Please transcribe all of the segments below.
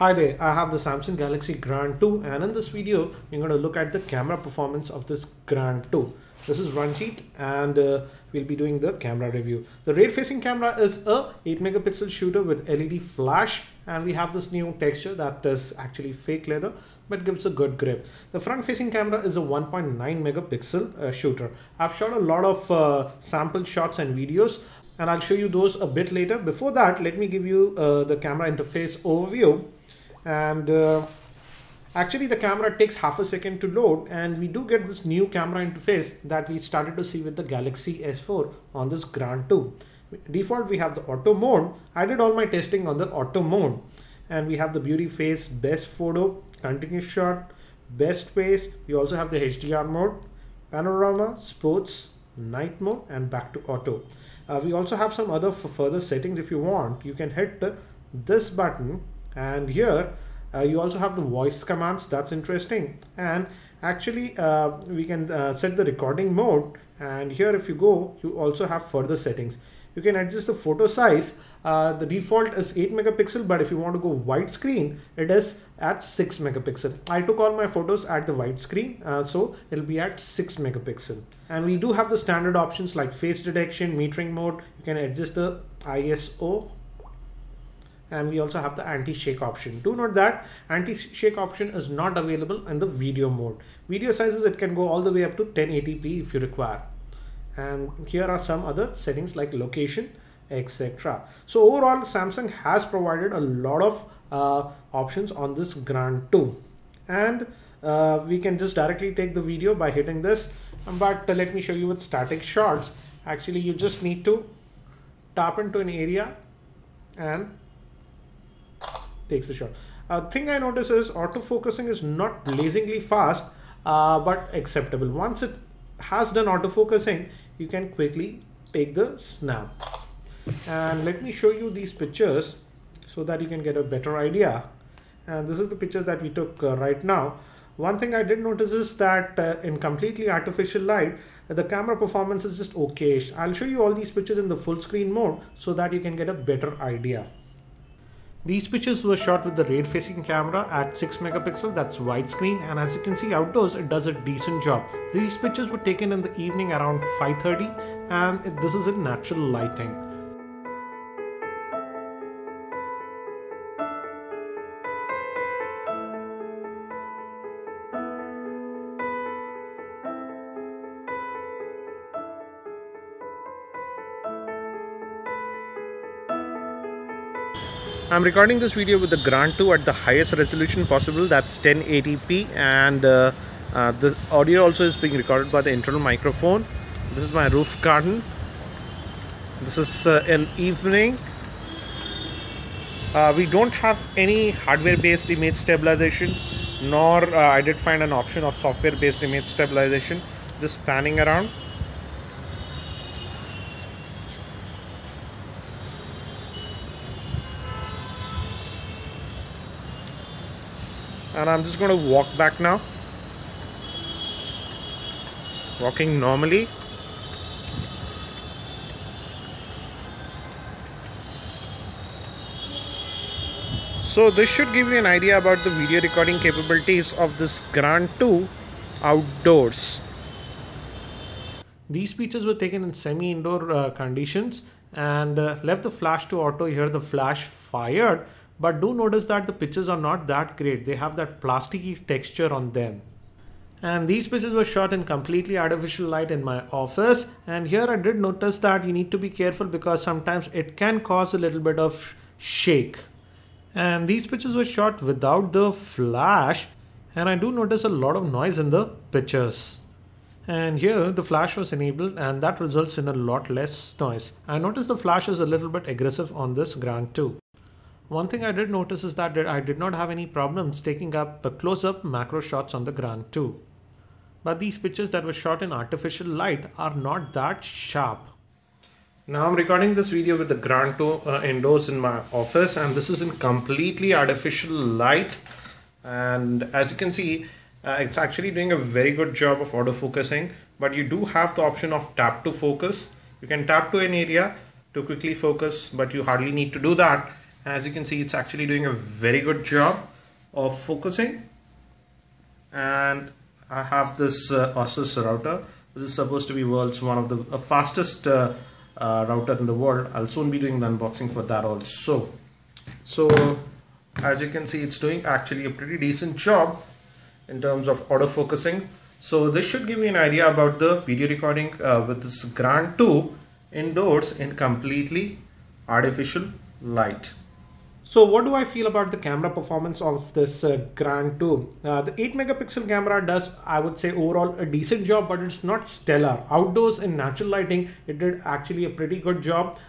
Hi there, I have the Samsung Galaxy Grand 2 and in this video we're going to look at the camera performance of this Grand 2. This is Ranjit and we'll be doing the camera review. The rear facing camera is a 8 megapixel shooter with LED flash, and we have this new texture that is actually fake leather but gives a good grip. The front facing camera is a 1.9 megapixel shooter. I've shot a lot of sample shots and videos, and I'll show you those a bit later. Before that, let me give you the camera interface overview. And actually the camera takes half a second to load, and we do get this new camera interface that we started to see with the Galaxy S4 on this Grand 2. Default, we have the auto mode. I did all my testing on the auto mode, and we have the beauty face, best photo, continuous shot, best face. We also have the HDR mode, panorama, sports, night mode, and back to auto. We also have some other further settings. If you want, you can hit this button, and here you also have the voice commands. That's interesting. And actually we can set the recording mode, and here if you go, you also have further settings. You can adjust the photo size. The default is 8 megapixel, but if you want to go widescreen, it is at 6 megapixel. I took all my photos at the widescreen, so it'll be at 6 megapixel. And we do have the standard options like face detection, metering mode. You can adjust the ISO, and we also have the anti-shake option. Do note that anti-shake option is not available in the video mode. Video sizes, it can go all the way up to 1080p if you require. And here are some other settings like location, etc. So overall, Samsung has provided a lot of options on this Grand 2, and we can just directly take the video by hitting this. But let me show you with static shots. Actually, you just need to tap into an area and takes the shot. Thing I notice is autofocusing is not blazingly fast, but acceptable. Once it has done autofocusing, you can quickly take the snap. And let me show you these pictures so that you can get a better idea. And this is the pictures that we took right now. One thing I did notice is that in completely artificial light, the camera performance is just okayish. I'll show you all these pictures in the full screen mode so that you can get a better idea. These pictures were shot with the rear facing camera at 6 megapixel, that's widescreen, and as you can see outdoors, it does a decent job. These pictures were taken in the evening around 5:30, and this is in natural lighting. I'm recording this video with the Grand 2 at the highest resolution possible, that's 1080p, and the audio also is being recorded by the internal microphone. This is my roof garden. This is an evening. We don't have any hardware based image stabilization, nor I did find an option of software based image stabilization. Just panning around. And I'm just going to walk back now, walking normally. So this should give you an idea about the video recording capabilities of this Grand 2 outdoors. These pictures were taken in semi-indoor conditions, and left the flash to auto. Here the flash fired. But do notice that the pictures are not that great. They have that plasticky texture on them. And these pictures were shot in completely artificial light in my office. And here I did notice that you need to be careful because sometimes it can cause a little bit of shake. And these pictures were shot without the flash. And I do notice a lot of noise in the pictures. And here the flash was enabled, and that results in a lot less noise. I noticed the flash is a little bit aggressive on this Grand 2. One thing I did notice is that I did not have any problems taking up close-up macro shots on the Grand 2. But these pictures that were shot in artificial light are not that sharp. Now I'm recording this video with the Grand 2 indoors in my office, and this is in completely artificial light. And as you can see, it's actually doing a very good job of autofocusing, but you do have the option of tap to focus. You can tap to an area to quickly focus, but you hardly need to do that. As you can see, it's actually doing a very good job of focusing. And I have this Asus router. This is supposed to be world's one of the fastest router in the world. I'll soon be doing the unboxing for that also. So as you can see, it's doing actually a pretty decent job in terms of autofocusing. So this should give you an idea about the video recording with this Grand 2 indoors in completely artificial light. So what do I feel about the camera performance of this Grand 2? The 8 megapixel camera does, I would say, overall a decent job, but it's not stellar. Outdoors in natural lighting, it did actually a pretty good job.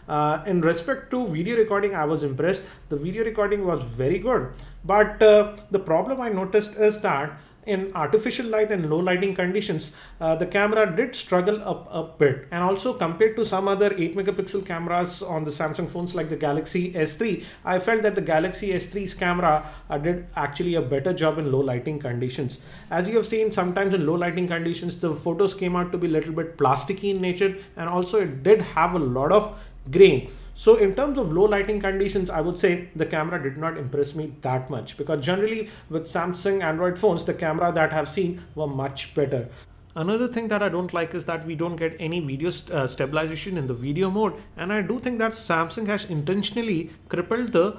In respect to video recording, I was impressed. The video recording was very good. But the problem I noticed is that in artificial light and low lighting conditions, the camera did struggle a bit. And also compared to some other 8 megapixel cameras on the Samsung phones like the Galaxy S3, I felt that the Galaxy S3's camera did actually a better job in low lighting conditions. As you have seen, sometimes in low lighting conditions, the photos came out to be a little bit plasticky in nature, and also it did have a lot of grain. So in terms of low lighting conditions, I would say the camera did not impress me that much, because generally with Samsung Android phones, the camera that I've seen were much better. Another thing that I don't like is that we don't get any video stabilization in the video mode, and I do think that Samsung has intentionally crippled the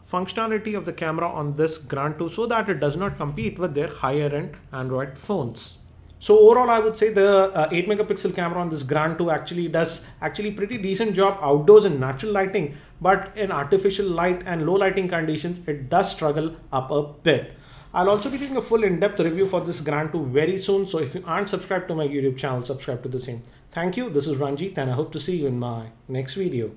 functionality of the camera on this Grand 2 so that it does not compete with their higher end Android phones. So overall, I would say the 8 megapixel camera on this Grand 2 actually does pretty decent job outdoors in natural lighting, but in artificial light and low lighting conditions, it does struggle up a bit. I'll also be doing a full in-depth review for this Grand 2 very soon. So if you aren't subscribed to my YouTube channel, subscribe to the same. Thank you. This is Ranjit, and I hope to see you in my next video.